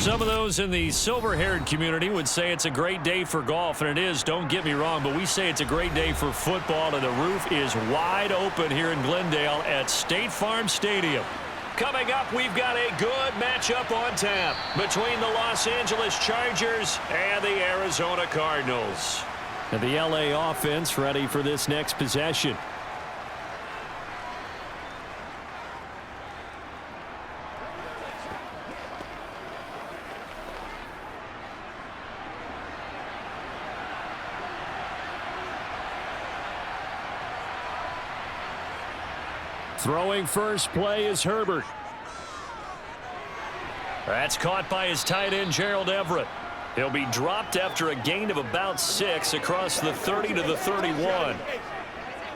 Some of those in the silver-haired community would say it's a great day for golf, and it is, don't get me wrong, but we say it's a great day for football, and the roof is wide open here in Glendale at State Farm Stadium. Coming up, we've got a good matchup on tap between the Los Angeles Chargers and the Arizona Cardinals. And the LA offense ready for this next possession. Throwing first play is Herbert. That's caught by his tight end, Gerald Everett. He'll be dropped after a gain of about 6 across the 30 to the 31.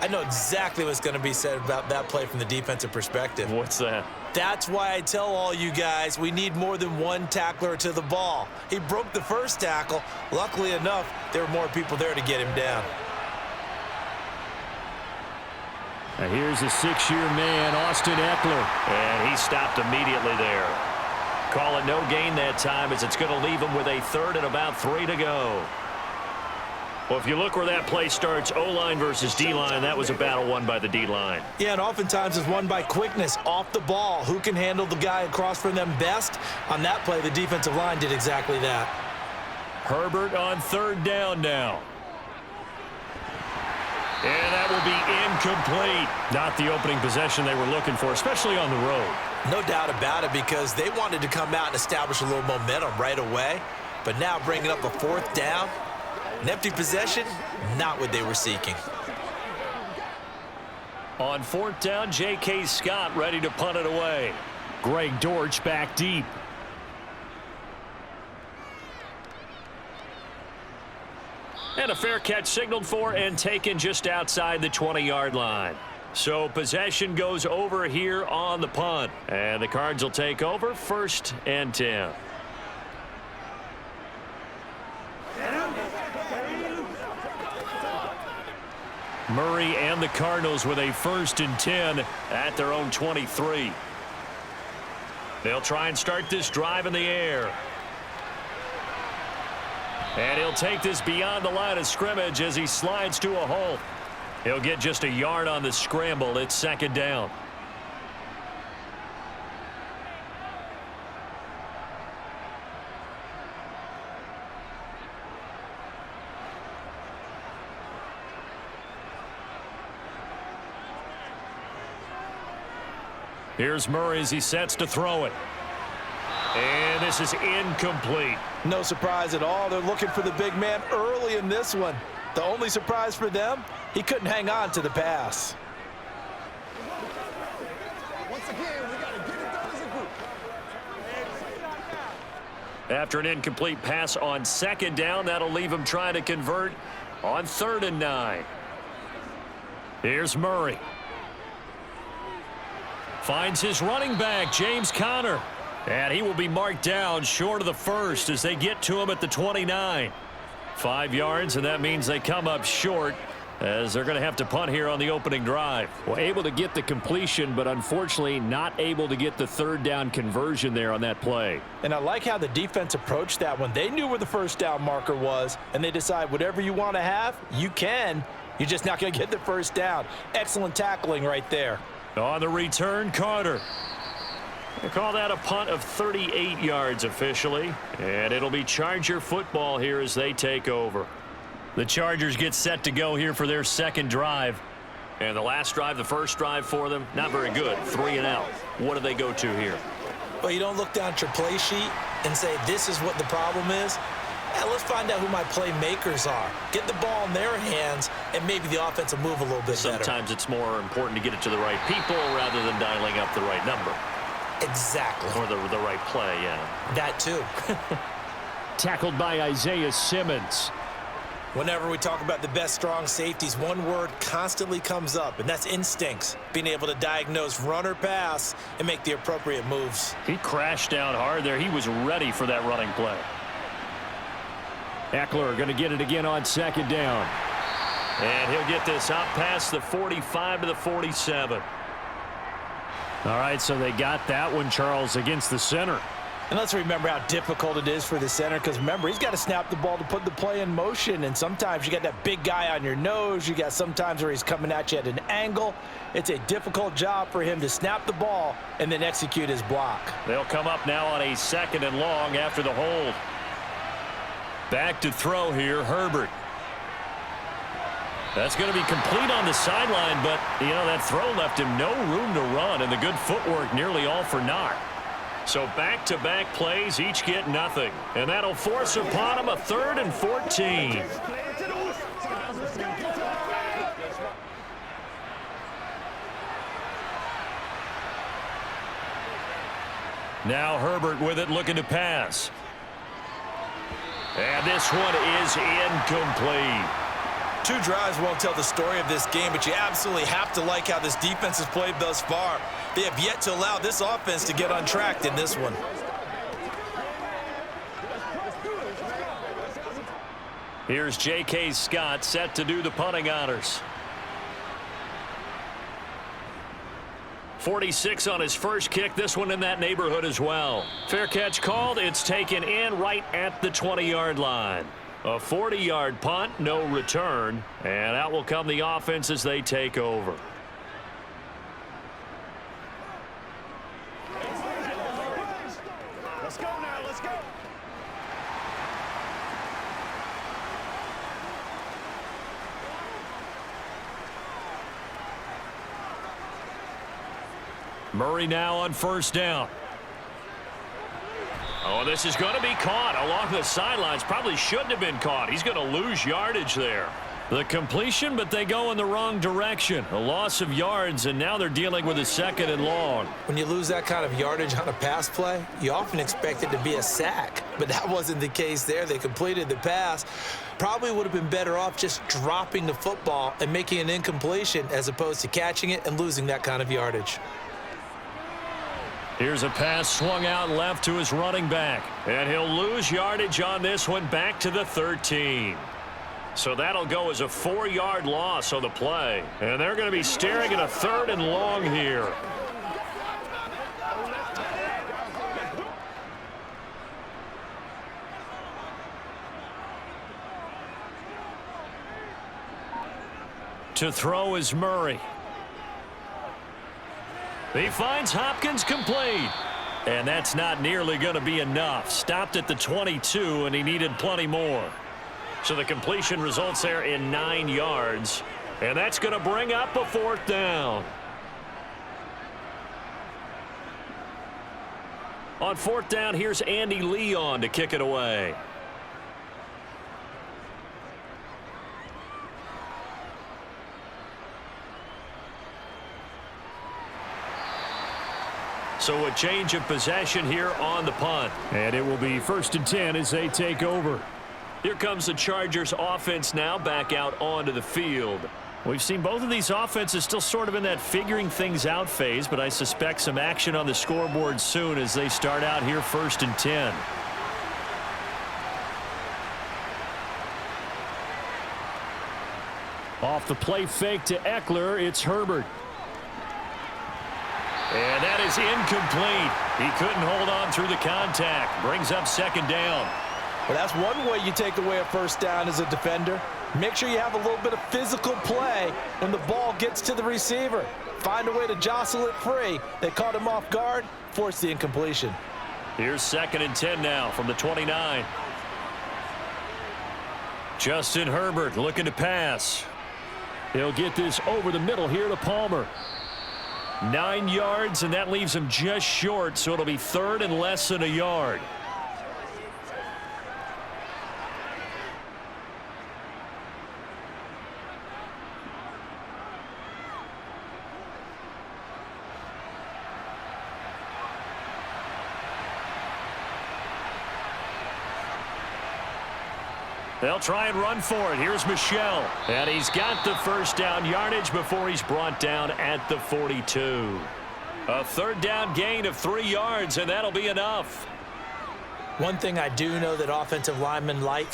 I know exactly what's going to be said about that play from the defensive perspective. What's that? That's why I tell all you guys we need more than one tackler to the ball. He broke the first tackle. Luckily enough, there were more people there to get him down. Now here's a 6-year man, Austin Eckler. And he stopped immediately there. Call it no gain that time as it's going to leave him with a third and about 3 to go. Well, if you look where that play starts, O-line versus D-line, that was a battle won by the D-line. Yeah, and oftentimes it's won by quickness off the ball. Who can handle the guy across from them best? On that play, the defensive line did exactly that. Herbert on third down now. And that will be incomplete. Not the opening possession they were looking for, especially on the road. No doubt about it, because they wanted to come out and establish a little momentum right away. But now bringing up a fourth down, an empty possession, not what they were seeking. On fourth down, J.K. Scott ready to punt it away. Greg Dortch back deep. And a fair catch signaled for and taken just outside the 20-yard line. So possession goes over here on the punt. And the Cards will take over 1st and 10. Murray and the Cardinals with a 1st and 10 at their own 23. They'll try and start this drive in the air. And he'll take this beyond the line of scrimmage as he slides to a hole. He'll get just a yard on the scramble. It's 2nd down. Here's Murray as he sets to throw it. And this is incomplete. No surprise at all. They're looking for the big man early in this one. The only surprise for them, he couldn't hang on to the pass. Once again, we got to get it done as a group. After an incomplete pass on 2nd down, that'll leave him trying to convert on 3rd and 9. Here's Murray. Finds his running back, James Conner. And he will be marked down short of the 1st as they get to him at the 29. 5 yards, and that means they come up short as they're going to have to punt here on the opening drive. Well, able to get the completion, but unfortunately not able to get the 3rd down conversion there on that play. And I like how the defense approached that one. They knew where the 1st down marker was, and they decide whatever you want to have, you can. You're just not going to get the 1st down. Excellent tackling right there. On the return, Carter. They call that a punt of 38 yards officially, and it'll be Charger football here as they take over. The Chargers get set to go here for their 2nd drive. And the last drive, the first drive for them, not very good. 3 and out. What do they go to here? Well, you don't look down at your play sheet and say, this is what the problem is. Let's find out who my playmakers are. Get the ball in their hands, and maybe the offense will move a little bit better. Sometimes it's more important to get it to the right people rather than dialing up the right number. Exactly. Or the right play, yeah. That too. Tackled by Isaiah Simmons. Whenever we talk about the best strong safeties, one word constantly comes up, and that's instincts. Being able to diagnose run or pass and make the appropriate moves. He crashed down hard there. He was ready for that running play. Eckler going to get it again on 2nd down. And he'll get this out past the 45 to the 47. All right, so they got that one, Charles, against the center. And let's remember how difficult it is for the center, because remember, he's got to snap the ball to put the play in motion, and sometimes you got that big guy on your nose. You got sometimes where he's coming at you at an angle. It's a difficult job for him to snap the ball and then execute his block. They'll come up now on a 2nd and long after the hold. Back to throw here, Herbert. That's going to be complete on the sideline, but, you know, that throw left him no room to run, and the good footwork nearly all for naught. So back-to-back plays, each get nothing. And that'll force upon him a 3rd and 14. Now Herbert with it, looking to pass. And this one is incomplete. 2 drives won't tell the story of this game, but you absolutely have to like how this defense has played thus far. They have yet to allow this offense to get untracked in this one. Here's J.K. Scott set to do the punting honors. 46 on his first kick. This one in that neighborhood as well. Fair catch called. It's taken in right at the 20-yard line. A 40-yard punt, no return, and out will come the offense as they take over. Let's go now, let's go. Murray now on 1st down. Oh, this is going to be caught along the sidelines. Probably shouldn't have been caught. He's going to lose yardage there. The completion, but they go in the wrong direction. A loss of yards, and now they're dealing with a 2nd and long. When you lose that kind of yardage on a pass play, you often expect it to be a sack. But that wasn't the case there. They completed the pass. Probably would have been better off just dropping the football and making an incompletion as opposed to catching it and losing that kind of yardage. Here's a pass swung out left to his running back. And he'll lose yardage on this one, back to the 13. So that'll go as a 4-yard loss on the play. And they're going to be staring at a 3rd and long here. To throw is Murray. He finds Hopkins complete. And that's not nearly going to be enough. Stopped at the 22, and he needed plenty more. So the completion results there in 9 yards. And that's going to bring up a 4th down. On 4th down, here's Andy Leon to kick it away. So a change of possession here on the punt. And it will be 1st and 10 as they take over. Here comes the Chargers offense now back out onto the field. We've seen both of these offenses still sort of in that figuring things out phase, but I suspect some action on the scoreboard soon as they start out here 1st and 10. Off the play fake to Eckler, it's Herbert. And that is incomplete. He couldn't hold on through the contact. Brings up 2nd down. Well, that's one way you take away a 1st down as a defender. Make sure you have a little bit of physical play when the ball gets to the receiver. Find a way to jostle it free. They caught him off guard, forced the incompletion. Here's 2nd and 10 now from the 29. Justin Herbert looking to pass. He'll get this over the middle here to Palmer. 9 yards, and that leaves him just short, so it'll be 3rd and less than a yard. They'll try and run for it. Here's Michel. And he's got the 1st down yardage before he's brought down at the 42. A 3rd down gain of 3 yards, and that'll be enough. One thing I do know that offensive linemen like,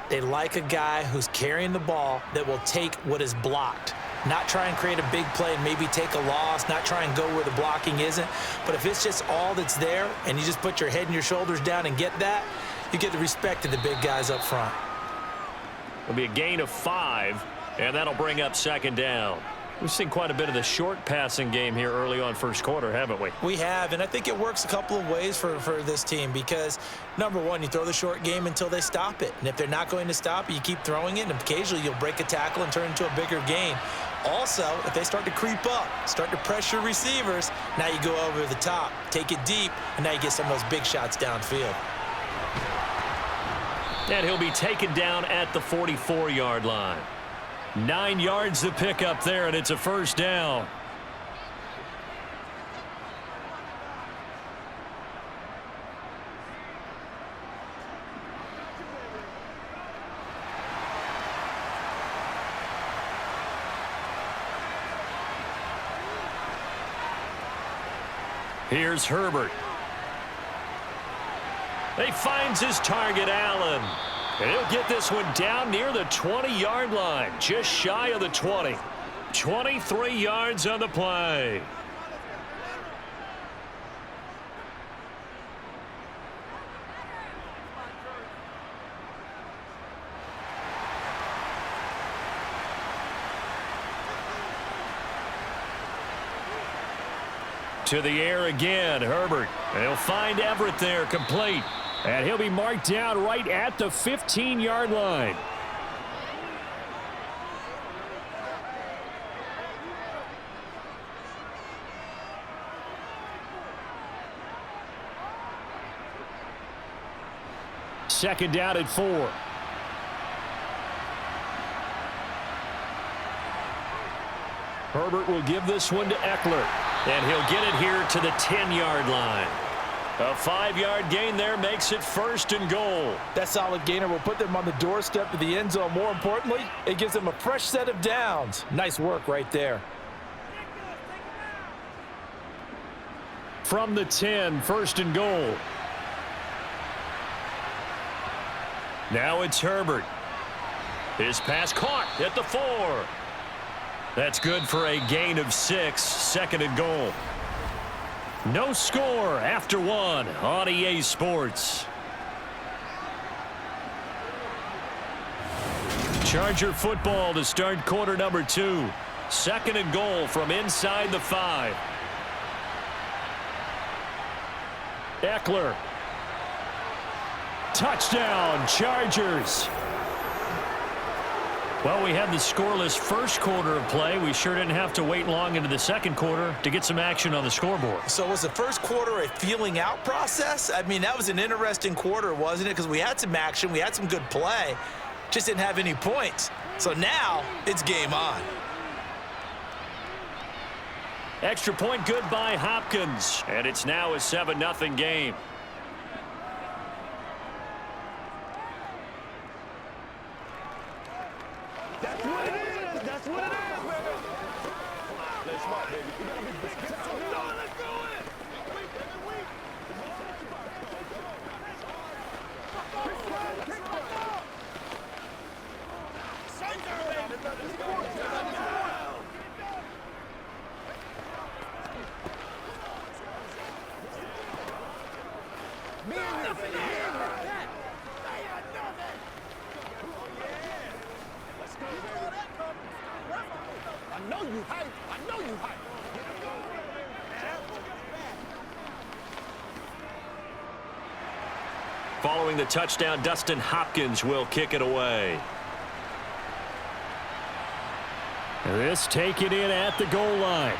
they like a guy who's carrying the ball that will take what is blocked. not try and create a big play and maybe take a loss, not try and go where the blocking isn't. But if it's just all that's there and you just put your head and your shoulders down and get that, you get the respect of the big guys up front. It'll be a gain of 5, and that'll bring up second down. We've seen quite a bit of the short passing game here early on first quarter, haven't we? We have, and I think it works a couple of ways for this team because, number one, you throw the short game until they stop it. And if they're not going to stop it, you keep throwing it, and occasionally you'll break a tackle and turn it into a bigger gain. Also, if they start to creep up, start to pressure receivers, now you go over the top, take it deep, and now you get some of those big shots downfield. And he'll be taken down at the 44-yard line. 9 yards to pick up there, and it's a first down. Here's Herbert. He finds his target, Allen. And he'll get this one down near the 20-yard line, just shy of the 20. 23 yards on the play. To the air again, Herbert. He'll find Everett there, complete. And he'll be marked down right at the 15-yard line. Second down at 4. Herbert will give this one to Eckler. And he'll get it here to the 10-yard line. A 5-yard gain there makes it first and goal. That solid gainer will put them on the doorstep of the end zone. More importantly, it gives them a fresh set of downs. Nice work right there. From the 10, first and goal. Now it's Herbert. His pass caught at the 4. That's good for a gain of 6, second and goal. No score after 1 on EA Sports. Charger football to start quarter number 2. Second and goal from inside the 5. Eckler. Touchdown, Chargers. Well, we had the scoreless first quarter of play. We sure didn't have to wait long into the second quarter to get some action on the scoreboard. So was the first quarter a feeling out process? I mean, that was an interesting quarter, wasn't it? Because we had some action, we had some good play, just didn't have any points. So now it's game on. Extra point good by Hopkins, and it's now a 7-0 game. That's what it is. That's what it is, baby. Play smart, baby. We gotta be big. Let's do it. I know you hype. I know you hype. Following the touchdown, Dustin Hopkins will kick it away. This taken in at the goal line.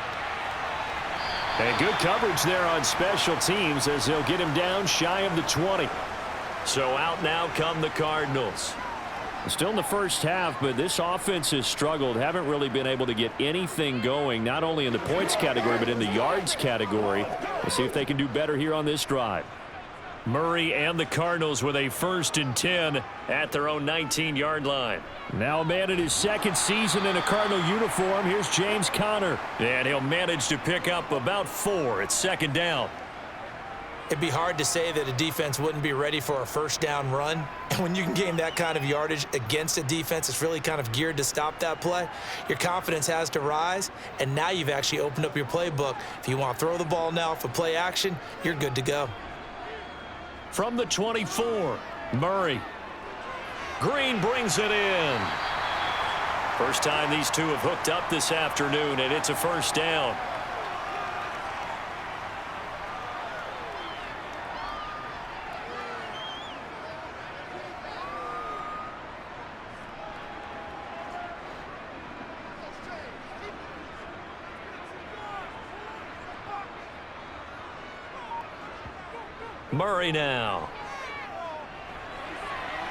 And good coverage there on special teams as they'll get him down shy of the 20. So out now come the Cardinals. Still in the first half, but this offense has struggled. Haven't really been able to get anything going, not only in the points category, but in the yards category. We'll see if they can do better here on this drive. Murray and the Cardinals with a 1st and 10 at their own 19-yard line. Now a man in his second season in a Cardinal uniform. Here's James Conner. And he'll manage to pick up about 4 at second down. It'd be hard to say that a defense wouldn't be ready for a first down run. And when you can gain that kind of yardage against a defense that's really kind of geared to stop that play, your confidence has to rise, and now you've actually opened up your playbook. If you want to throw the ball now for play action, you're good to go. From the 24, Murray. Green brings it in. First time these two have hooked up this afternoon, and it's a first down. Murray now.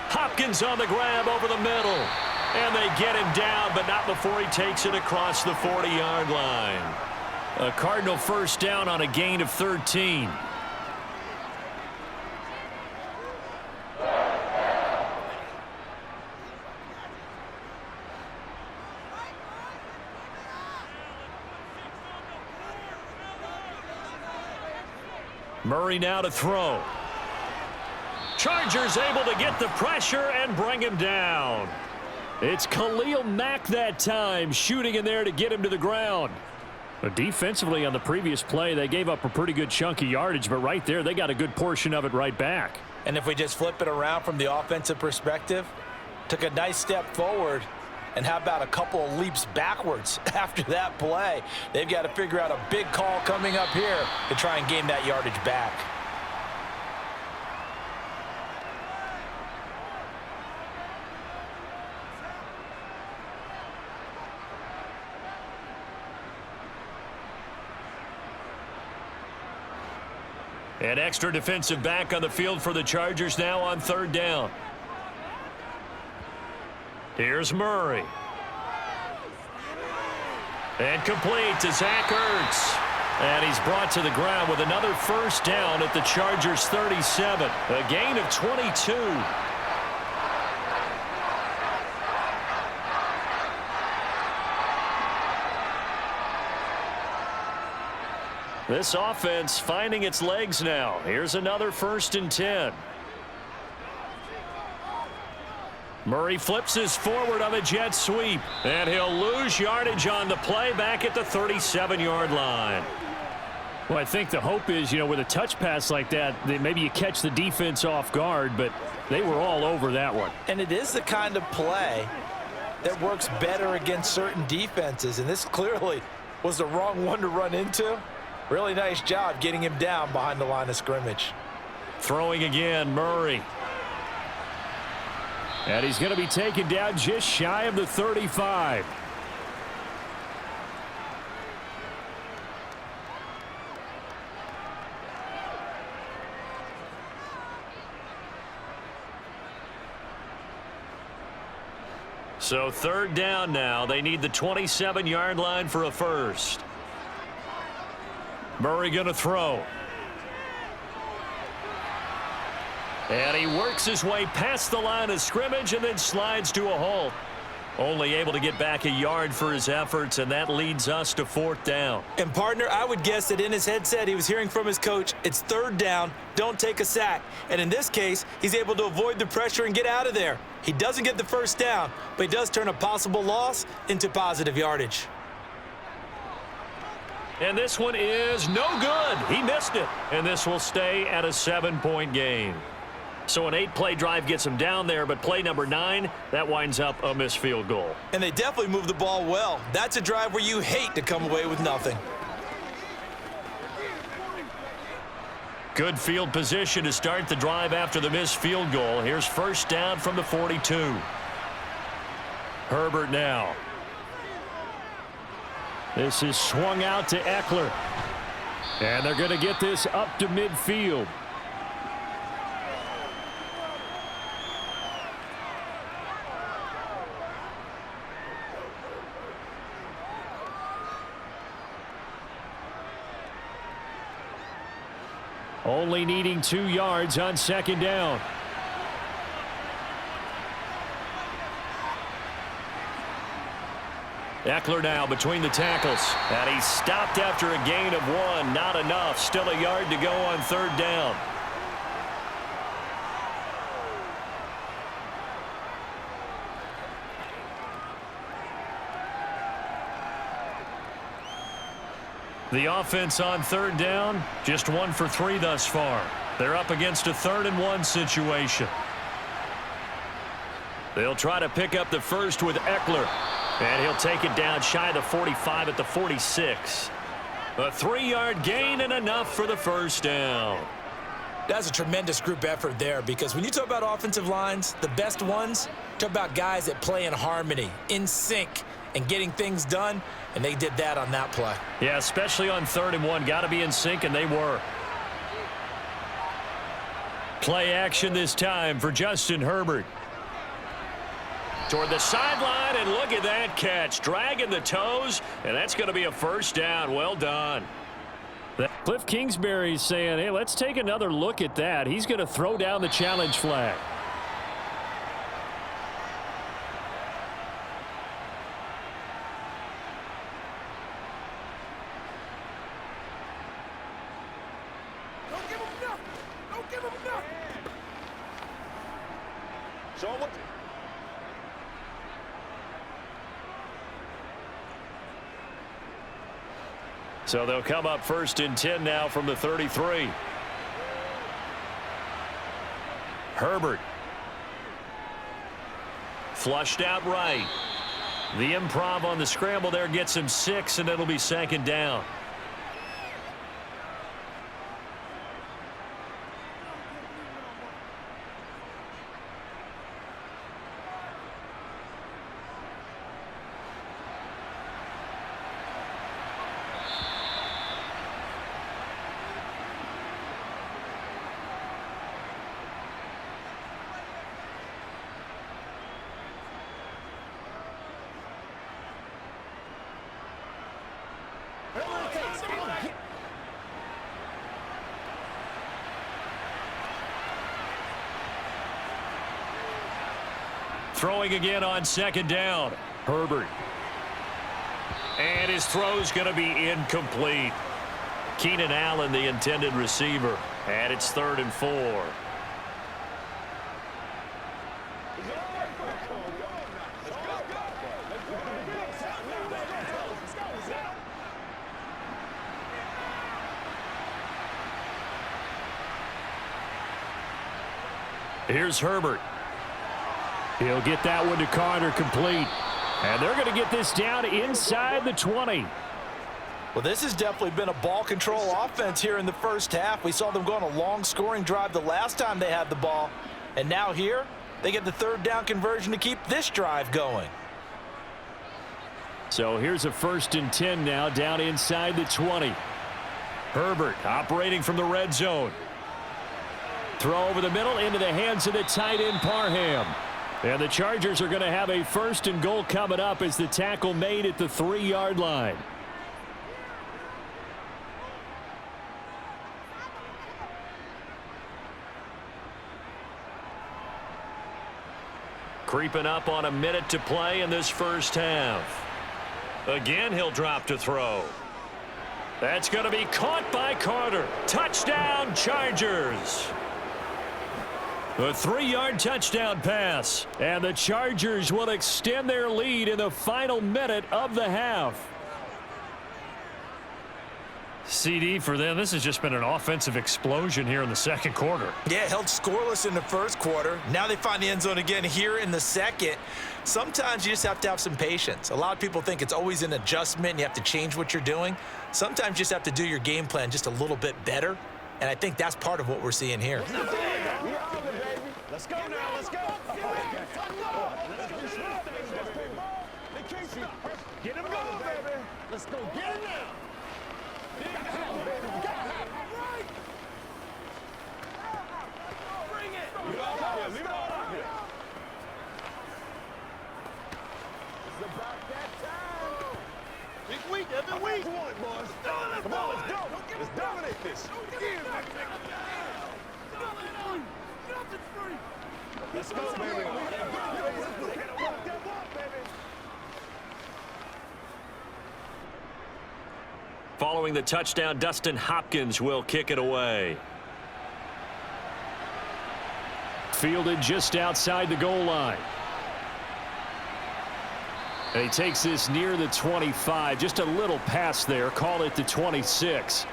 Hopkins on the grab over the middle. And they get him down, but not before he takes it across the 40-yard line. A Cardinal first down on a gain of 13. Murray now to throw. Chargers able to get the pressure and bring him down. It's Khalil Mack that time, shooting in there to get him to the ground. But defensively on the previous play, they gave up a pretty good chunk of yardage, but right there, they got a good portion of it right back. And if we just flip it around from the offensive perspective, took a nice step forward, and how about a couple of leaps backwards after that play? They've got to figure out a big call coming up here to try and gain that yardage back. An extra defensive back on the field for the Chargers now on third down. Here's Murray. And complete to Zach Ertz. And he's brought to the ground with another first down at the Chargers 37. A gain of 22. This offense finding its legs now. Here's another 1st and 10. Murray flips his forward on the jet sweep. And he'll lose yardage on the play back at the 37-yard line. Well, I think the hope is, with a touch pass like that, maybe you catch the defense off guard, but they were all over that one. And it is the kind of play that works better against certain defenses, and this clearly was the wrong one to run into. Really nice job getting him down behind the line of scrimmage. Throwing again, Murray. And he's going to be taken down just shy of the 35. So third down now. They need the 27-yard line for a first. Murray going to throw. And he works his way past the line of scrimmage and then slides to a halt. Only able to get back a yard for his efforts, and that leads us to fourth down. And, partner, I would guess that in his headset he was hearing from his coach, it's third down, don't take a sack. And in this case, he's able to avoid the pressure and get out of there. He doesn't get the first down, but he does turn a possible loss into positive yardage. And this one is no good. He missed it. And this will stay at a 7-point game. So an 8-play drive gets him down there, but play number 9, that winds up a missed field goal. And they definitely moved the ball well. That's a drive where you hate to come away with nothing. Good field position to start the drive after the missed field goal. Here's first down from the 42. Herbert now. This is swung out to Eckler. And they're going to get this up to midfield. Only needing 2 yards on second down. Eckler now between the tackles. And he stopped after a gain of 1. Not enough. Still a yard to go on 3rd down. The offense on 3rd down, just 1 for 3 thus far. They're up against a 3rd and 1 situation. They'll try to pick up the first with Eckler. And he'll take it down shy of the 45 at the 46. A 3-yard gain and enough for the first down. That's a tremendous group effort there, because when you talk about offensive lines, the best ones, talk about guys that play in harmony, in sync, and getting things done, and they did that on that play. Yeah, especially on 3rd and 1. Got to be in sync, and they were. Play action this time for Justin Herbert. Toward the sideline, and look at that catch. Dragging the toes, and that's going to be a first down. Well done. Cliff Kingsbury's saying, hey, let's take another look at that. He's going to throw down the challenge flag. Don't give him nothing. Don't give him nothing. Show him what. So they'll come up 1st and 10 now from the 33. Herbert. Flushed out right. The improv on the scramble there gets him 6, and it'll be 2nd down. Throwing again on 2nd down. Herbert. And his throw's going to be incomplete. Keenan Allen, the intended receiver. And it's 3rd and 4. Here's Herbert. He'll get that one to Carter, complete. And they're going to get this down inside the 20. Well, this has definitely been a ball control offense here in the first half. We saw them go on a long scoring drive the last time they had the ball. And now here, they get the 3rd down conversion to keep this drive going. So here's a 1st and 10 now, down inside the 20. Herbert operating from the red zone. Throw over the middle into the hands of the tight end Parham. And the Chargers are going to have a 1st and goal coming up as the tackle made at the 3-yard line. Creeping up on a minute to play in this first half. Again, he'll drop to throw. That's going to be caught by Carter. Touchdown, Chargers. A 3-yard touchdown pass, and the Chargers will extend their lead in the final minute of the half. CD for them. This has just been an offensive explosion here in the 2nd quarter. Yeah, held scoreless in the 1st quarter. Now they find the end zone again here in the 2nd. Sometimes you just have to have some patience. A lot of people think it's always an adjustment and you have to change what you're doing. Sometimes you just have to do your game plan just a little bit better, and I think that's part of what we're seeing here. Let's go now, let's go. Get him going, baby. Let's go get him now. Bring it. Leave it all out here. It's about that time. Big week, every week. Come on, boys. Come on, let's go. Let's dominate this. Nothing's free. Let's go, baby. following the touchdown, Dustin Hopkins will kick it away. Fielded just outside the goal line. And he takes this near the 25. Just a little pass there. Call it the 26.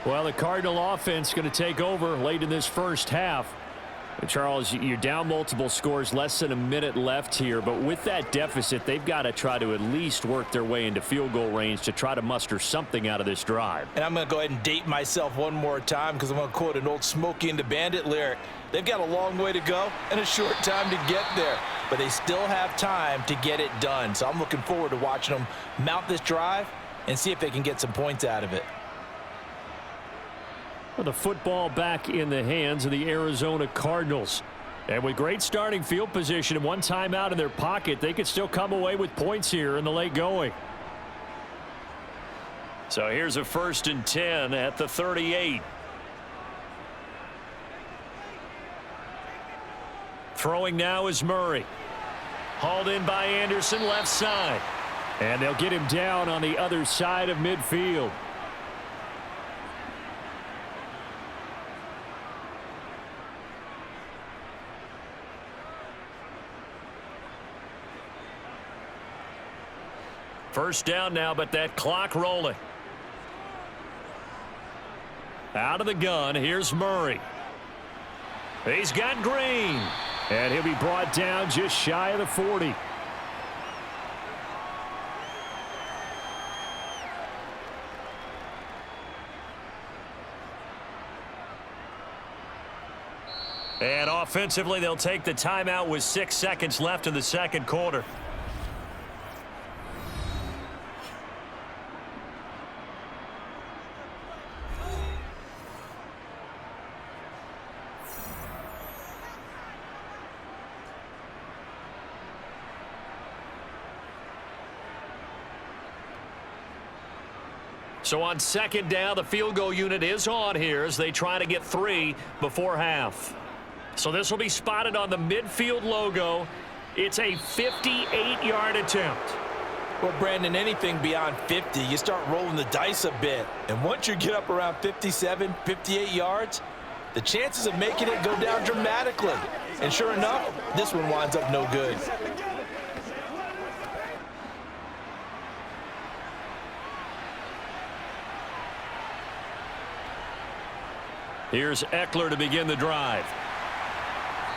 Well, the Cardinal offense going to take over late in this first half. And Charles, you're down multiple scores, less than a minute left here. But with that deficit, they've got to try to at least work their way into field goal range to try to muster something out of this drive. And I'm going to go ahead and date myself one more time because I'm going to quote an old Smokey and the Bandit lyric. They've got a long way to go and a short time to get there. But they still have time to get it done. So I'm looking forward to watching them mount this drive and see if they can get some points out of it. Well, the football back in the hands of the Arizona Cardinals. And with great starting field position and one timeout in their pocket, they could still come away with points here in the late going. So here's a 1st and 10 at the 38. Throwing now is Murray. Hauled in by Anderson, left side. And they'll get him down on the other side of midfield. First down now, but that clock rolling. Out of the gun, here's Murray. He's got Green. And he'll be brought down just shy of the 40. And offensively, they'll take the timeout with 6 seconds left in the second quarter. So on second down, the field goal unit is on here as they try to get 3 before half. So this will be spotted on the midfield logo. It's a 58-yard attempt. Well, Brandon, anything beyond 50, you start rolling the dice a bit. And once you get up around 57, 58 yards, the chances of making it go down dramatically. And sure enough, this one winds up no good. Here's Eckler to begin the drive.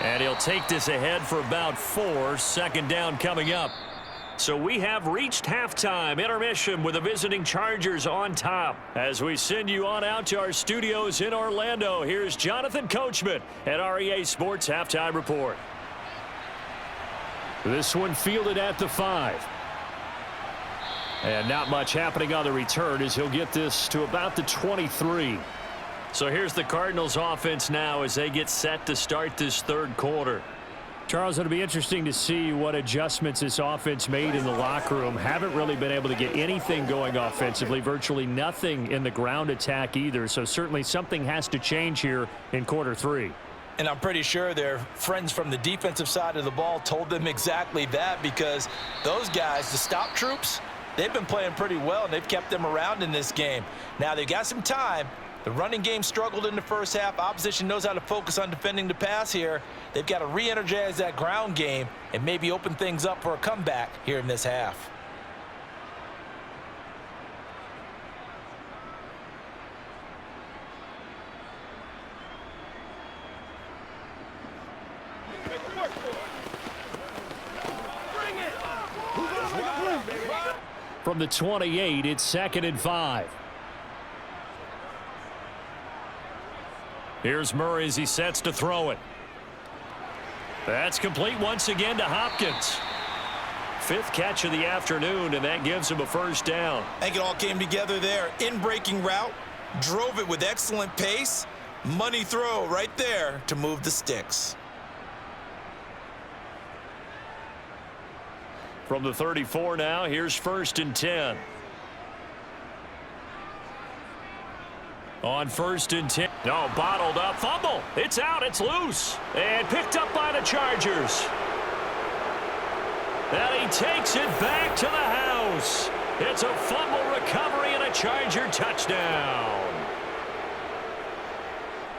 And he'll take this ahead for about 4. Second down coming up. So we have reached halftime intermission with the visiting Chargers on top. As we send you on out to our studios in Orlando, here's Jonathan Coachman at REA Sports Halftime Report. This one fielded at the 5. And not much happening on the return as he'll get this to about the 23. So here's the Cardinals offense now as they get set to start this third quarter. Charles, it'll be interesting to see what adjustments this offense made in the locker room. Haven't really been able to get anything going offensively, virtually nothing in the ground attack either. So certainly something has to change here in quarter 3. And I'm pretty sure their friends from the defensive side of the ball told them exactly that, because those guys, the stop troops, they've been playing pretty well and they've kept them around in this game. Now they've got some time. The running game struggled in the first half. Opposition knows how to focus on defending the pass here. They've got to re-energize that ground game and maybe open things up for a comeback here in this half. From the 28, it's 2nd and 5. Here's Murray as he sets to throw it. That's complete once again to Hopkins. 5th catch of the afternoon, and that gives him a first down. I think it all came together there. In-breaking route, drove it with excellent pace. Money throw right there to move the sticks. From the 34 now, here's 1st and 10. On 1st and 10. No, bottled up. Fumble. It's out. It's loose. And picked up by the Chargers. And he takes it back to the house. It's a fumble recovery and a a Charger touchdown.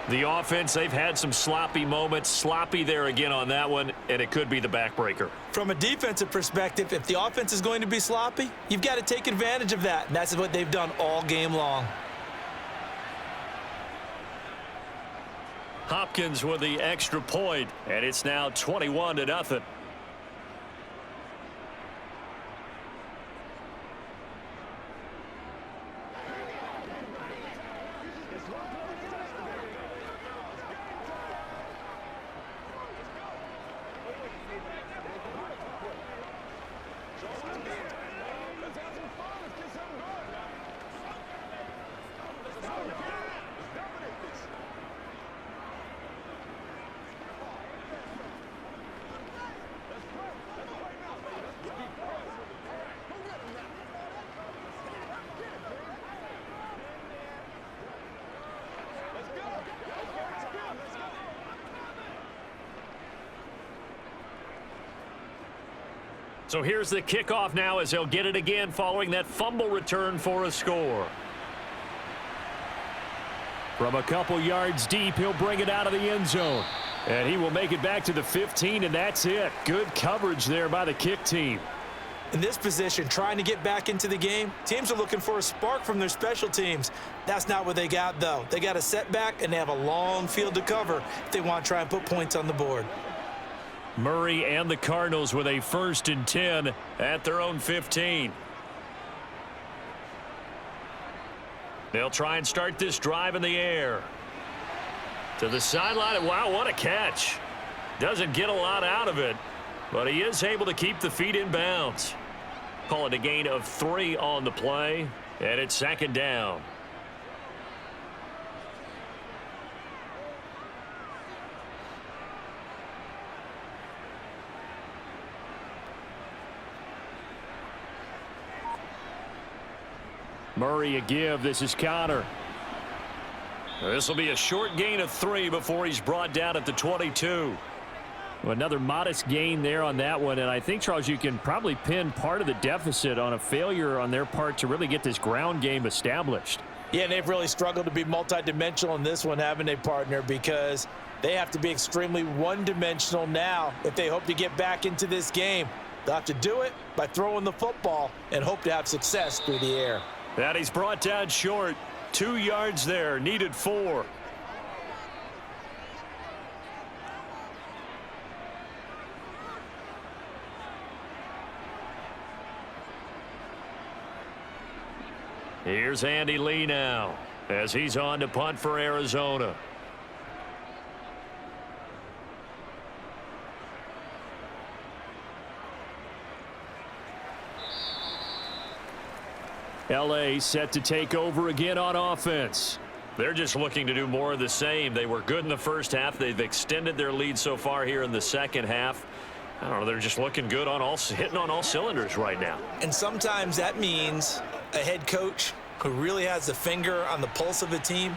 The offense, they've had some sloppy moments. Sloppy there again on that one, and it could be the backbreaker. From a defensive perspective, if the offense is going to be sloppy, you've got to take advantage of that. And that's what they've done all game long. Hopkins with the extra point, and it's now 21-0. So here's the kickoff now as he'll get it again following that fumble return for a score. From a couple yards deep, he'll bring it out of the end zone. And he will make it back to the 15, and that's it. Good coverage there by the kick team. In this position, trying to get back into the game, teams are looking for a spark from their special teams. That's not what they got, though. They got a setback, and they have a long field to cover if they want to try and put points on the board. Murray and the Cardinals with a 1st and 10 at their own 15. They'll try and start this drive in the air. To the sideline. Wow, what a catch. Doesn't get a lot out of it, but he is able to keep the feet in bounds. Call it a gain of 3 on the play, and it's 2nd down. Murray a give. This is Connor. This will be a short gain of 3 before he's brought down at the 22. Well, another modest gain there on that one, and I think, Charles, you can probably pin part of the deficit on a failure on their part to really get this ground game established. Yeah, and they've really struggled to be multidimensional in this one, haven't they, partner? Because they have to be extremely one-dimensional now if they hope to get back into this game. They'll have to do it by throwing the football and hope to have success through the air. That he's brought down short. 2 yards there. Needed 4. Here's Andy Lee now as he's on to punt for Arizona. L.A. set to take over again on offense. They're just looking to do more of the same. They were good in the first half. They've extended their lead so far here in the second half. I don't know. They're just looking good on hitting on all cylinders right now. And sometimes that means a head coach who really has a finger on the pulse of a team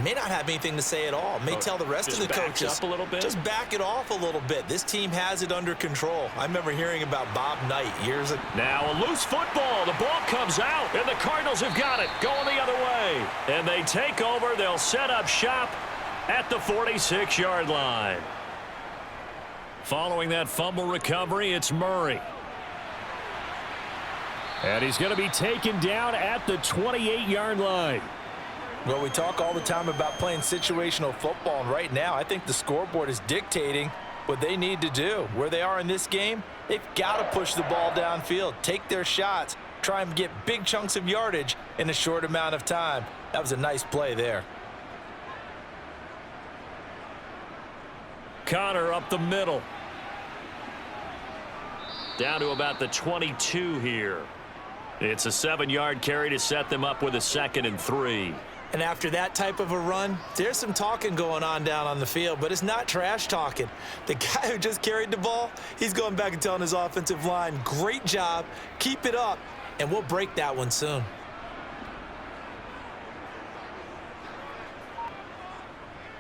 may not have anything to say at all. May tell the rest of the coaches, up a little bit. Just back it off a little bit. This team has it under control. I remember hearing about Bob Knight years ago. Now a loose football. The ball comes out, and the Cardinals have got it. Going the other way. And they take over. They'll set up shop at the 46-yard line. Following that fumble recovery, it's Murray. And he's going to be taken down at the 28-yard line. Well, we talk all the time about playing situational football, and right now I think the scoreboard is dictating what they need to do. Where they are in this game, they've got to push the ball downfield, take their shots, try and get big chunks of yardage in a short amount of time. That was a nice play there. Connor up the middle. Down to about the 22 here. It's a 7-yard carry to set them up with a 2nd and 3. And after that type of a run, there's some talking going on down on the field, but it's not trash talking. The guy who just carried the ball, he's going back and telling his offensive line, great job, keep it up, and we'll break that one soon.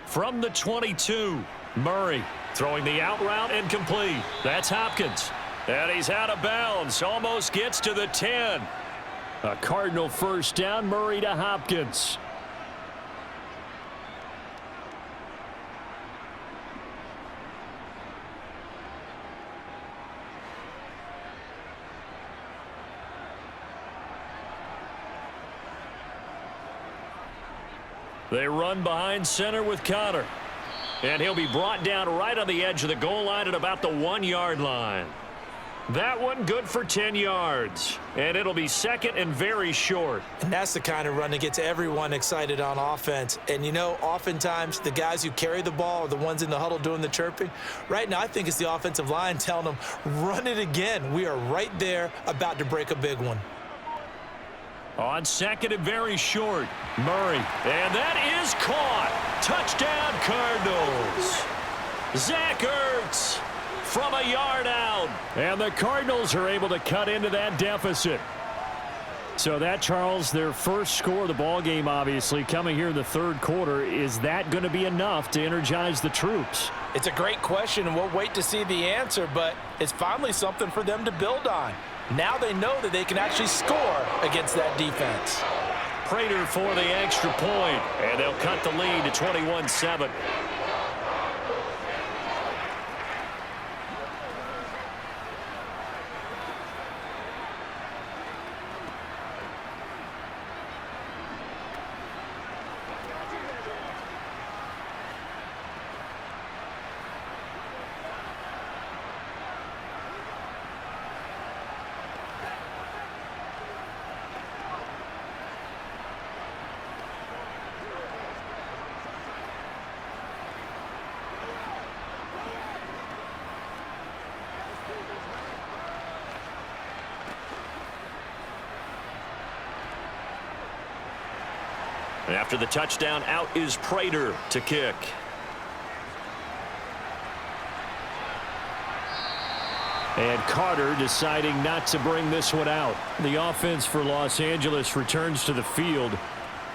From the 22, Murray throwing the out route and complete. That's Hopkins. And he's out of bounds, almost gets to the 10. A Cardinal first down, Murray to Hopkins. They run behind center with Connor. And he'll be brought down right on the edge of the goal line at about the 1-yard line. That one good for 10 yards. And it'll be second and very short. And that's the kind of run that gets everyone excited on offense. And, you know, oftentimes the guys who carry the ball are the ones in the huddle doing the chirping. Right now, I think it's the offensive line telling them, run it again. We are right there about to break a big one. On second and very short, Murray. And that is caught. Touchdown, Cardinals. Zach Ertz from a yard out. And the Cardinals are able to cut into that deficit. So that, Charles, their first score of the ball game, obviously, coming here in the third quarter. Is that going to be enough to energize the troops? It's a great question, and we'll wait to see the answer, but it's finally something for them to build on. Now they know that they can actually score against that defense. Prater for the extra point, and they'll cut the lead to 21-7. After the touchdown, out is Prater to kick. And Carter deciding not to bring this one out. The offense for Los Angeles returns to the field.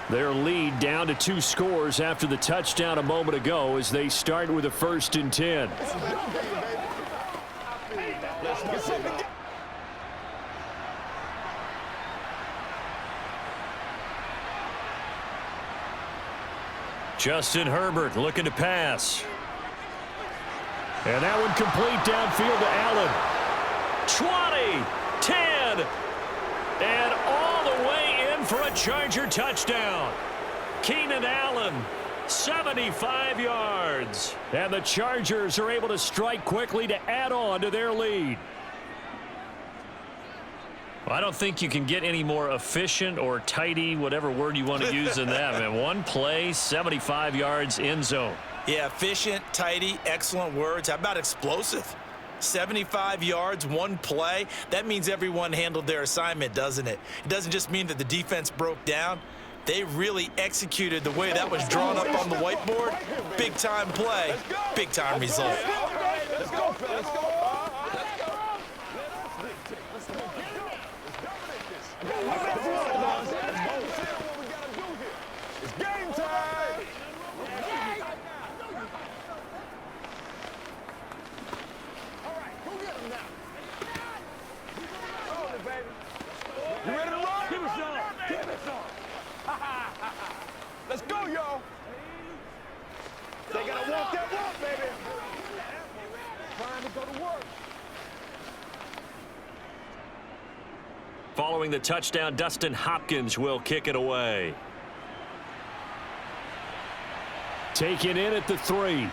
Their lead down to 2 scores after the touchdown a moment ago as they start with a 1st and 10. Justin Herbert looking to pass. And that one complete downfield to Allen. 20, 10, and all the way in for a Charger touchdown. Keenan Allen, 75 yards. And the Chargers are able to strike quickly to add on to their lead. I don't think you can get any more efficient or tidy, whatever word you want to use in that. Man, one play, 75 yards in zone. Yeah, efficient, tidy, excellent words. How about explosive? 75 yards, one play. That means everyone handled their assignment, doesn't it? It doesn't just mean that the defense broke down. They really executed the way that was drawn up on the whiteboard. Big-time play, big-time result. Let's go, fellas. Let's go. It's game time. All right, go get him now. Hold it, baby. You ready to roll? Give us some. Give us some. Let's go, y'all. They gotta walk that walk, baby. Trying to go to work. Following the touchdown, Dustin Hopkins will kick it away. Taken in at the 3.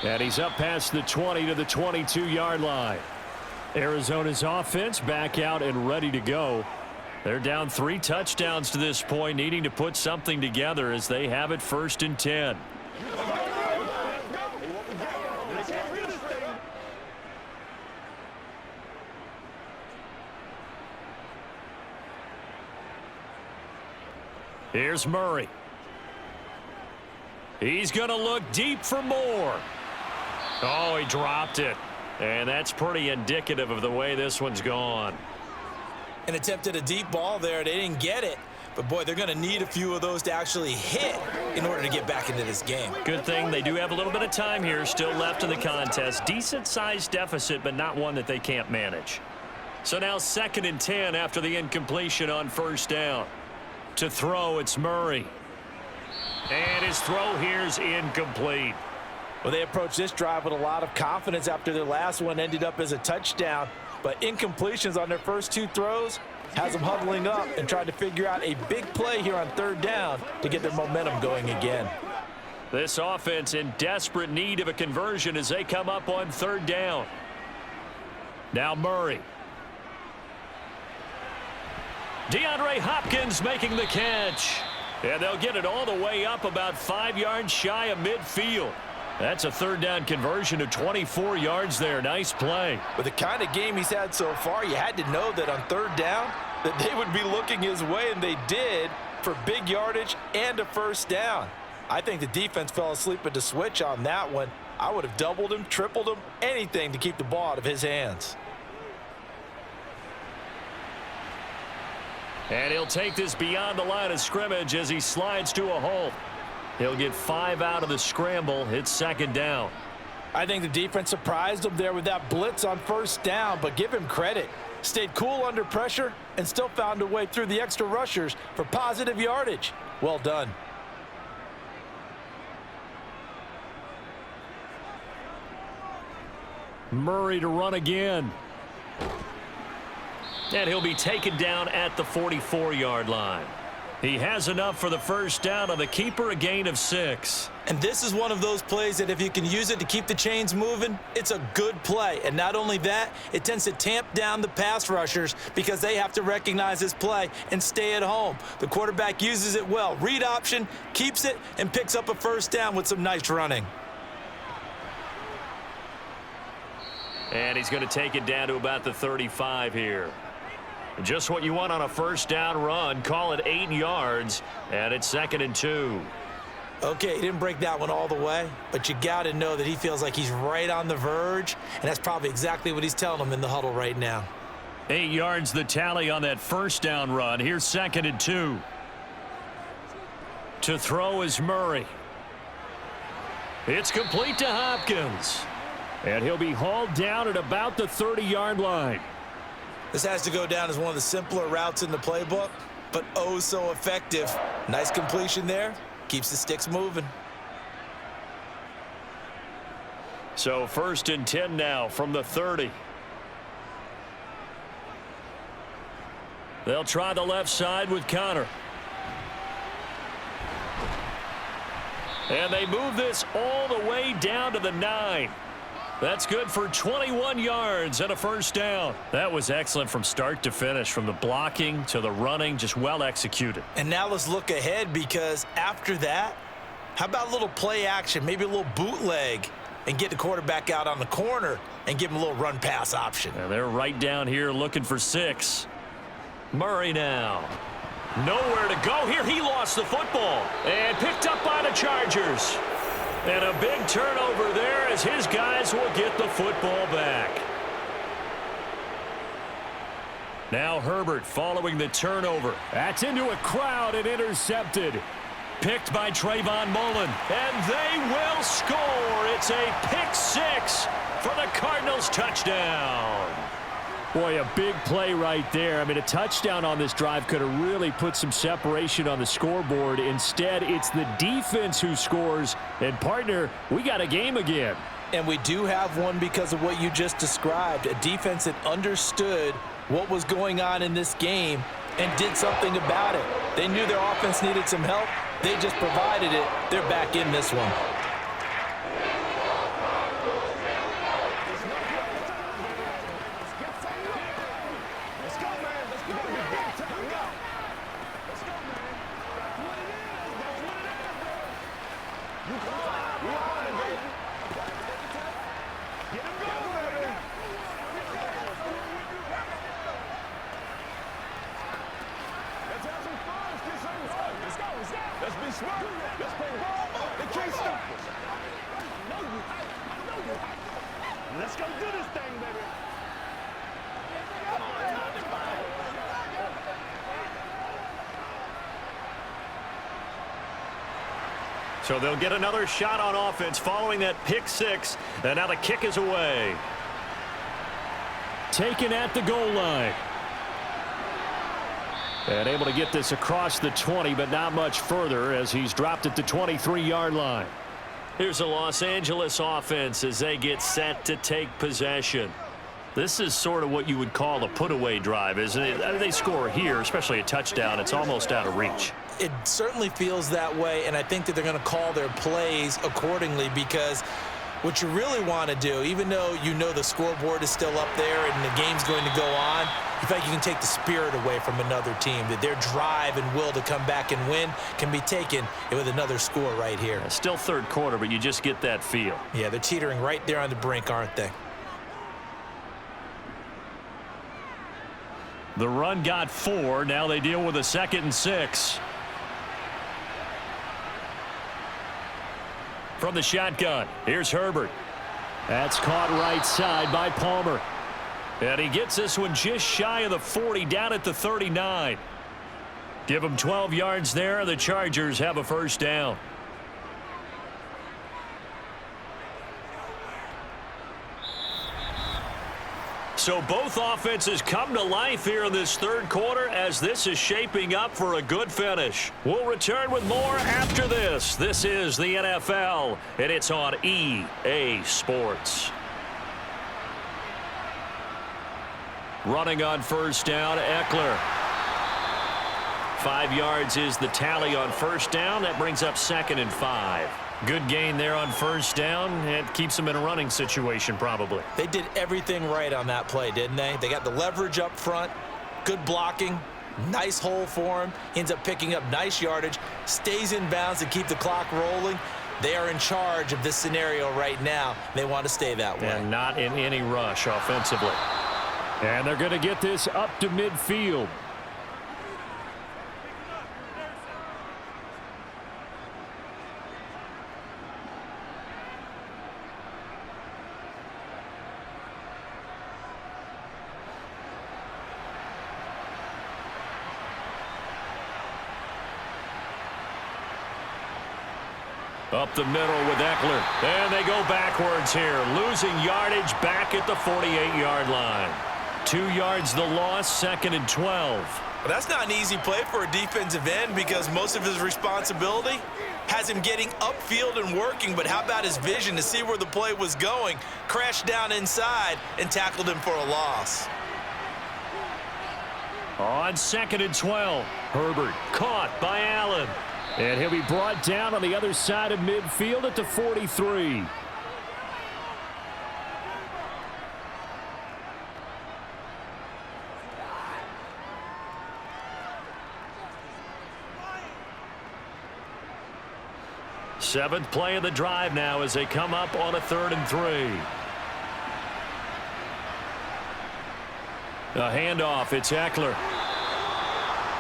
And he's up past the 20 to the 22-yard line. Arizona's offense back out and ready to go. They're down 3 touchdowns to this point, needing to put something together as they have it 1st and 10. Here's Murray. He's going to look deep for more. Oh, he dropped it. And that's pretty indicative of the way this one's gone. An attempt at a deep ball there. They didn't get it. But, boy, they're going to need a few of those to actually hit in order to get back into this game. Good thing they do have a little bit of time here still left in the contest. Decent-sized deficit, but not one that they can't manage. So now 2nd and 10 after the incompletion on first down. To throw, it's Murray. And his throw here's incomplete. Well, they approached this drive with a lot of confidence after their last one ended up as a touchdown. But incompletions on their first 2 throws has them huddling up and trying to figure out a big play here on 3rd down to get their momentum going again. This offense in desperate need of a conversion as they come up on 3rd down. Now Murray. DeAndre Hopkins making the catch. And they'll get it all the way up about 5 yards shy of midfield. That's a 3rd down conversion of 24 yards there. Nice play. With the kind of game he's had so far, you had to know that on 3rd down that they would be looking his way, and they did, for big yardage and a 1st down. I think the defense fell asleep at the switch on that one. I would have doubled him, tripled him, anything to keep the ball out of his hands. And he'll take this beyond the line of scrimmage as he slides to a halt. He'll get 5 out of the scramble. It's 2nd down. I think the defense surprised him there with that blitz on 1st down, but give him credit. Stayed cool under pressure and still found a way through the extra rushers for positive yardage. Well done. Murray to run again. And he'll be taken down at the 44-yard line. He has enough for the 1st down on the keeper, a gain of 6. And this is one of those plays that if you can use it to keep the chains moving, it's a good play. And not only that, it tends to tamp down the pass rushers because they have to recognize this play and stay at home. The quarterback uses it well. Read option, keeps it, and picks up a 1st down with some nice running. And he's going to take it down to about the 35 here. Just what you want on a 1st down run. Call it 8 yards, and it's 2nd and 2. Okay, he didn't break that one all the way, but you got to know that he feels like he's right on the verge, and that's probably exactly what he's telling them in the huddle right now. 8 yards the tally on that 1st down run. Here's 2nd and 2. To throw is Murray. It's complete to Hopkins. And he'll be hauled down at about the 30-yard line. This has to go down as one of the simpler routes in the playbook, but oh so effective. Nice completion there. Keeps the sticks moving. So 1st and 10 now from the 30. They'll try the left side with Connor. And they move this all the way down to the 9. That's good for 21 yards and a 1st down. That was excellent from start to finish, from the blocking to the running, just well executed. And now let's look ahead, because after that, how about a little play action, maybe a little bootleg, and get the quarterback out on the corner and give him a little run pass option. And they're right down here looking for 6. Murray now. Nowhere to go here. He lost the football and picked up by the Chargers. And a big turnover there as his guys will get the football back. Now Herbert following the turnover. That's into a crowd and intercepted. Picked by Trayvon Mullen. And they will score. It's a pick 6 for the Cardinals touchdown. Boy, a big play right there. I mean, a touchdown on this drive could have really put some separation on the scoreboard. Instead, it's the defense who scores. And, partner, we got a game again. And we do have one because of what you just described. A defense that understood what was going on in this game and did something about it. They knew their offense needed some help. They just provided it. They're back in this one. Let's go do this thing, baby. So they'll get another shot on offense following that pick 6. And now the kick is away. taken at the goal line. And able to get this across the 20, but not much further as he's dropped at the 23-yard line. Here's a Los Angeles offense as they get set to take possession. This is sort of what you would call a put-away drive, isn't it? They score here, especially a touchdown. It's almost out of reach. It certainly feels that way, and I think that they're going to call their plays accordingly, because what you really want to do, even though you know the scoreboard is still up there and the game's going to go on, you feel like you can take the spirit away from another team, that their drive and will to come back and win can be taken with another score right here. Still third quarter, but you just get that feel. Yeah, they're teetering right there on the brink, aren't they? The run got 4. Now they deal with a 2nd and 6. From the shotgun, here's Herbert. That's caught right side by Palmer. And he gets this one just shy of the 40, down at the 39. Give him 12 yards there. The Chargers have a first down. So both offenses come to life here in this third quarter as this is shaping up for a good finish. We'll return with more after this. This is the NFL, and it's on EA Sports. Running on first down, Eckler. 5 yards is the tally on first down. That brings up 2nd and 5. Good gain there on first down. It keeps them in a running situation probably. They did everything right on that play, didn't they? They got the leverage up front, good blocking, nice hole for him. Ends up picking up nice yardage, stays in bounds to keep the clock rolling. They are in charge of this scenario right now. They want to stay that way. And not in any rush offensively. And they're going to get this up to midfield. Up the middle with Eckler. And they go backwards here. Losing yardage back at the 48-yard line. 2 yards the loss, 2nd and 12. Well, that's not an easy play for a defensive end because most of his responsibility has him getting upfield and working, but how about his vision to see where the play was going, crashed down inside, and tackled him for a loss. On 2nd and 12, Herbert caught by Allen. And he'll be brought down on the other side of midfield at the 43. Seventh play of the drive now as they come up on a 3rd and 3. A handoff, it's Eckler.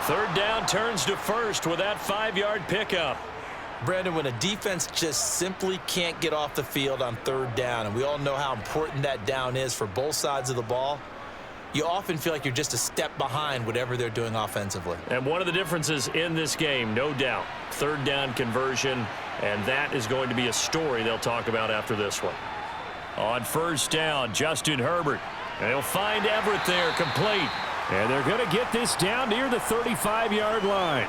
3rd down turns to 1st with that 5-yard pickup. Brandon, when a defense just simply can't get off the field on 3rd down, and we all know how important that down is for both sides of the ball, you often feel like you're just a step behind whatever they're doing offensively. And one of the differences in this game, no doubt, 3rd down conversion, and that is going to be a story they'll talk about after this one. On first down, Justin Herbert. And he'll find Everett there, complete. And they're going to get this down near the 35-yard line.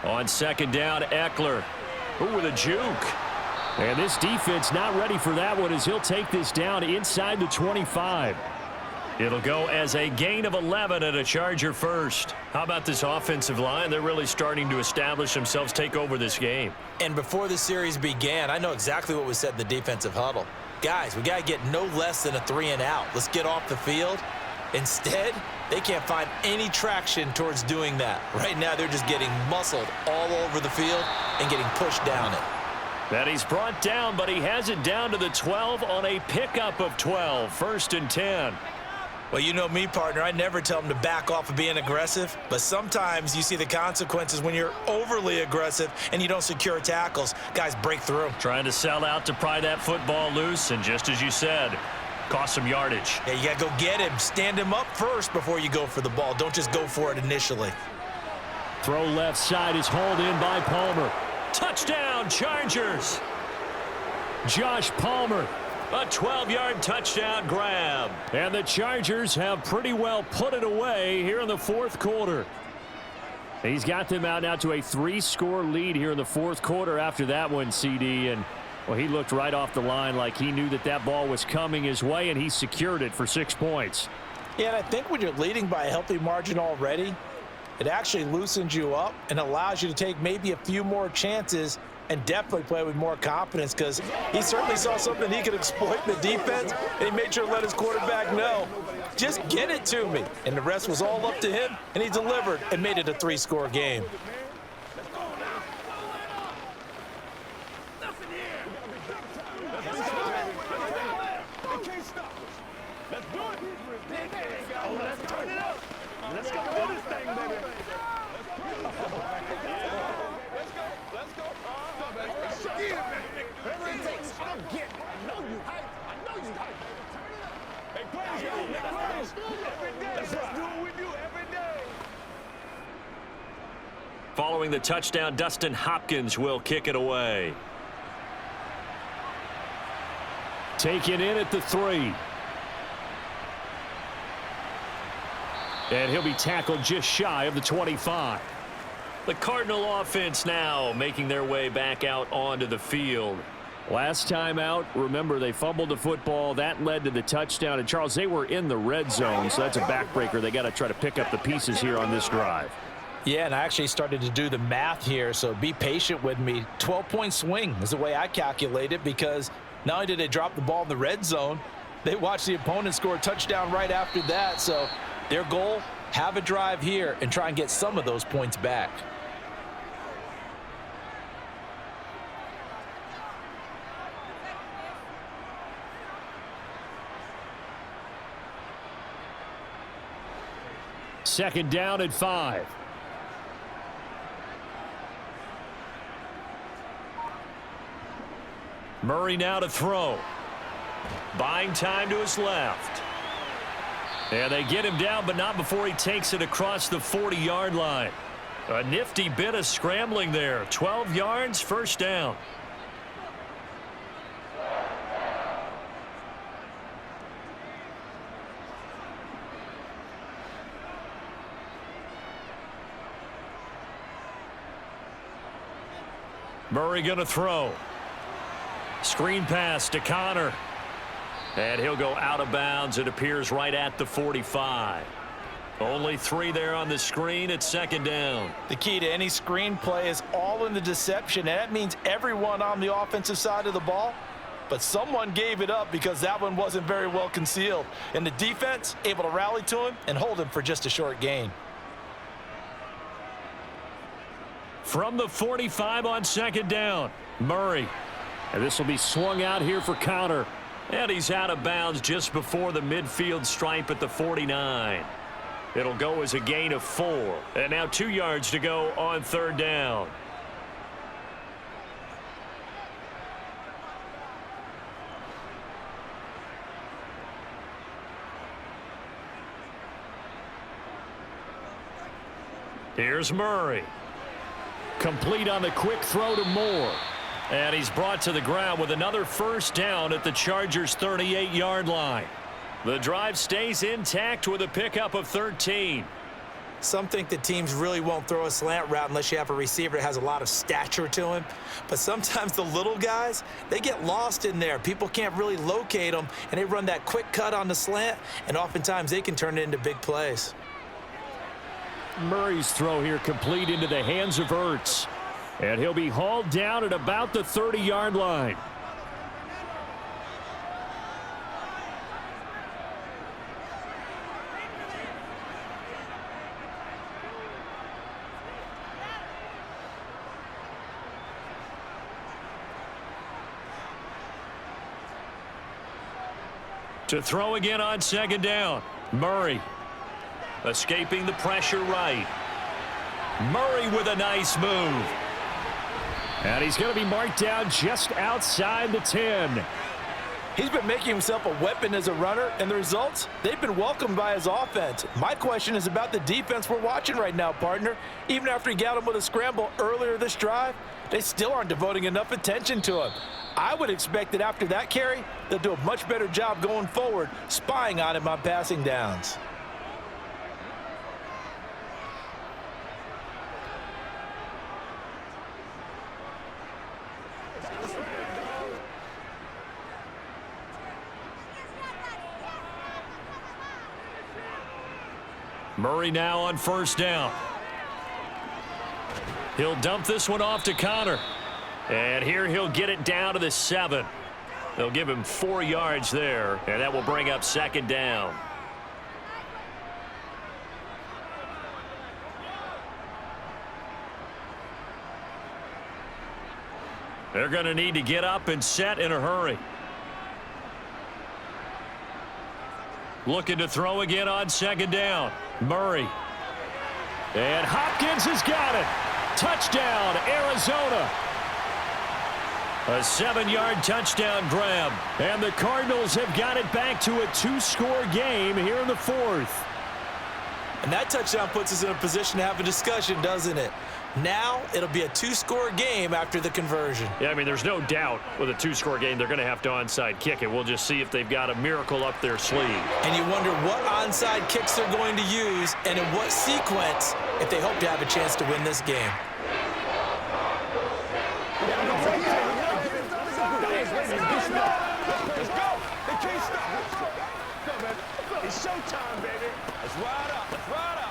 On 2nd down, Eckler. Ooh, with a juke. And this defense not ready for that one as he'll take this down inside the 25. It'll go as a gain of 11 and a Charger first. How about this offensive line? They're really starting to establish themselves, take over this game. And before the series began, I know exactly what was said in the defensive huddle. Guys, we got to get no less than a 3 and out. Let's get off the field. Instead, they can't find any traction towards doing that. Right now, they're just getting muscled all over the field and getting pushed down it. And he's brought down, but he has it down to the 12 on a pickup of 12. 1st and 10. Well, you know me, partner. I never tell them to back off of being aggressive, but sometimes you see the consequences when you're overly aggressive and you don't secure tackles. Guys break through. Trying to sell out to pry that football loose, and just as you said, cost some yardage. Yeah, you got to go get him. Stand him up first before you go for the ball. Don't just go for it initially. Throw left side is hauled in by Palmer. Touchdown, Chargers. Josh Palmer. A 12-yard touchdown grab. And the Chargers have pretty well put it away here in the fourth quarter. He's got them out now to a 3-score lead here in the fourth quarter after that one, CD. And, well, he looked right off the line like he knew that that ball was coming his way, and he secured it for 6 points. Yeah, and I think when you're leading by a healthy margin already, it actually loosens you up and allows you to take maybe a few more chances and definitely play with more confidence, because he certainly saw something he could exploit in the defense, and he made sure to let his quarterback know, just get it to me. And the rest was all up to him, and he delivered and made it a 3-score game. Following the touchdown, Dustin Hopkins will kick it away. Taken in at the 3. And he'll be tackled just shy of the 25. The Cardinal offense now making their way back out onto the field. Last time out, remember, they fumbled the football. That led to the touchdown. And, Charles, they were in the red zone, so that's a backbreaker. They got to try to pick up the pieces here on this drive. Yeah, and I actually started to do the math here, so be patient with me. 12-point swing is the way I calculate it, because not only did they drop the ball in the red zone, they watched the opponent score a touchdown right after that. So their goal, have a drive here and try and get some of those points back. Second down at 5. Murray now to throw. Buying time to his left. And they get him down, but not before he takes it across the 40-yard line. A nifty bit of scrambling there. 12 yards, first down. Murray going to throw. Screen pass to Connor. And he'll go out of bounds. It appears right at the 45. Only 3 there on the screen at second down. The key to any screen play is all in the deception, and that means everyone on the offensive side of the ball. But someone gave it up because that one wasn't very well concealed. And the defense able to rally to him and hold him for just a short gain. From the 45 on second down, Murray. And this will be swung out here for Connor. And he's out of bounds just before the midfield stripe at the 49. It'll go as a gain of 4. And now 2 yards to go on third down. Here's Murray. Complete on the quick throw to Moore. And he's brought to the ground with another first down at the Chargers' 38-yard line. The drive stays intact with a pickup of 13. Some think that teams really won't throw a slant route unless you have a receiver that has a lot of stature to him. But sometimes the little guys, they get lost in there. People can't really locate them, and they run that quick cut on the slant, and oftentimes they can turn it into big plays. Murray's throw here complete into the hands of Ertz. And he'll be hauled down at about the 30-yard line. To throw again on second down. Murray escaping the pressure right. Murray with a nice move. And he's going to be marked down just outside the 10. He's been making himself a weapon as a runner, and the results, they've been welcomed by his offense. My question is about the defense we're watching right now, partner. Even after he got him with a scramble earlier this drive, they still aren't devoting enough attention to him. I would expect that after that carry, they'll do a much better job going forward, spying on him on passing downs. Murray now on first down. He'll dump this one off to Connor. And here he'll get it down to the 7. They'll give him 4 yards there, and that will bring up second down. They're going to need to get up and set in a hurry. Looking to throw again on second down. Murray. And Hopkins has got it. Touchdown, Arizona. A 7-yard touchdown grab. And the Cardinals have got it back to a 2-score game here in the 4th. And that touchdown puts us in a position to have a discussion, doesn't it? Now it'll be a 2-score game after the conversion. Yeah, I mean, there's no doubt with a 2-score game they're going to have to onside kick it. We'll just see if they've got a miracle up their sleeve. And you wonder what onside kicks they're going to use and in what sequence if they hope to have a chance to win this game. Let's go. They can't stop. It's showtime, baby. Let's ride up. Let's ride up.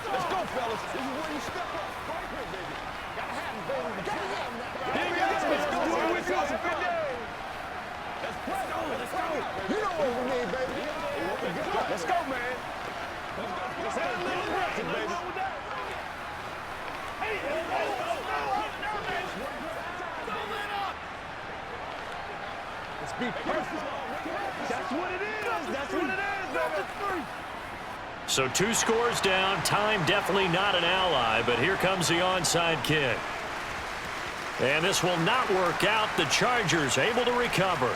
Let's go, fellas. This is where you step up. Right here, baby. Gotta have him, baby. Here we go. Let's go. Let's go. Let's go. You know what we need, baby. Let's go, man. Let's have a little aggressive, baby. Let's be perfect. That's what it is. That's what it is, baby. So 2 scores down. Time definitely not an ally, but here comes the onside kick. And this will not work out. The Chargers able to recover.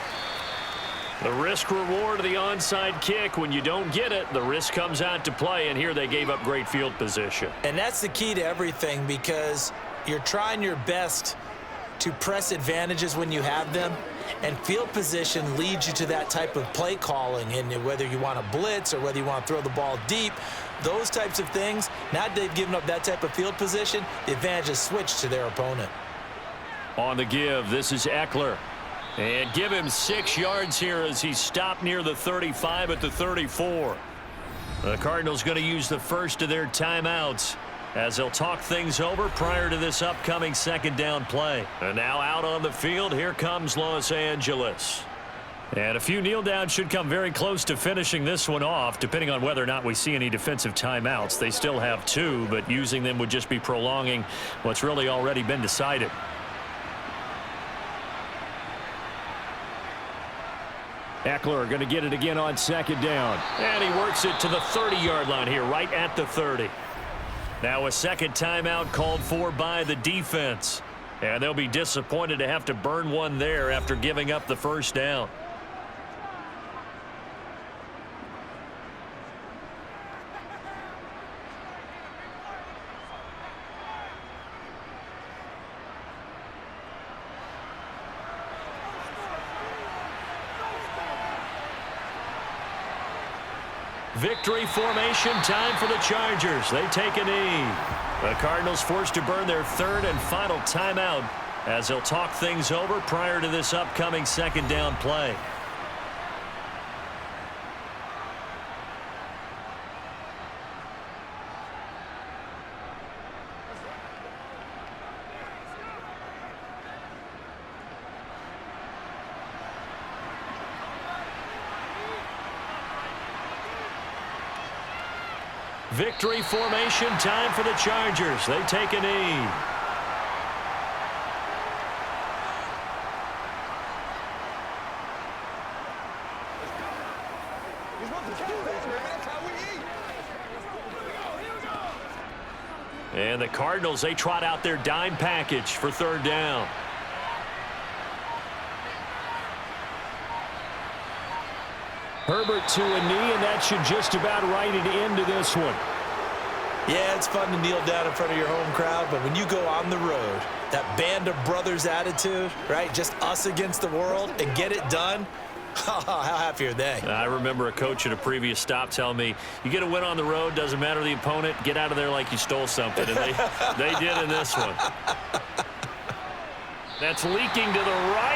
The risk reward of the onside kick, when you don't get it, the risk comes out to play, and here they gave up great field position. And that's the key to everything, because you're trying your best to press advantages when you have them, and field position leads you to that type of play calling. And whether you want to blitz or whether you want to throw the ball deep, those types of things, now that they've given up that type of field position, the advantage is switched to their opponent. On the give, this is Eckler. And give him 6 yards here as he stopped near the 35 at the 34. The Cardinals going to use the first of their timeouts as they'll talk things over prior to this upcoming second down play. And now out on the field, here comes Los Angeles. And a few kneel downs should come very close to finishing this one off, depending on whether or not we see any defensive timeouts. They still have 2, but using them would just be prolonging what's really already been decided. Eckler going to get it again on second down. And he works it to the 30-yard line here, right at the 30. Now a second timeout called for by the defense. And they'll be disappointed to have to burn one there after giving up the first down. Victory formation time for the Chargers. They take a knee. The Cardinals forced to burn their third and final timeout as they'll talk things over prior to this upcoming second down play. Victory formation time for the Chargers. They take a knee. He's And the Cardinals, they trot out their dime package for third down. Herbert to a knee, and that should just about write it into this one. Yeah, it's fun to kneel down in front of your home crowd, but when you go on the road, that band of brothers attitude, right, just us against the world, and get it done, how happy are they? I remember a coach at a previous stop telling me, you get a win on the road, doesn't matter the opponent, get out of there like you stole something. And they did in this one. That's leaking to the right.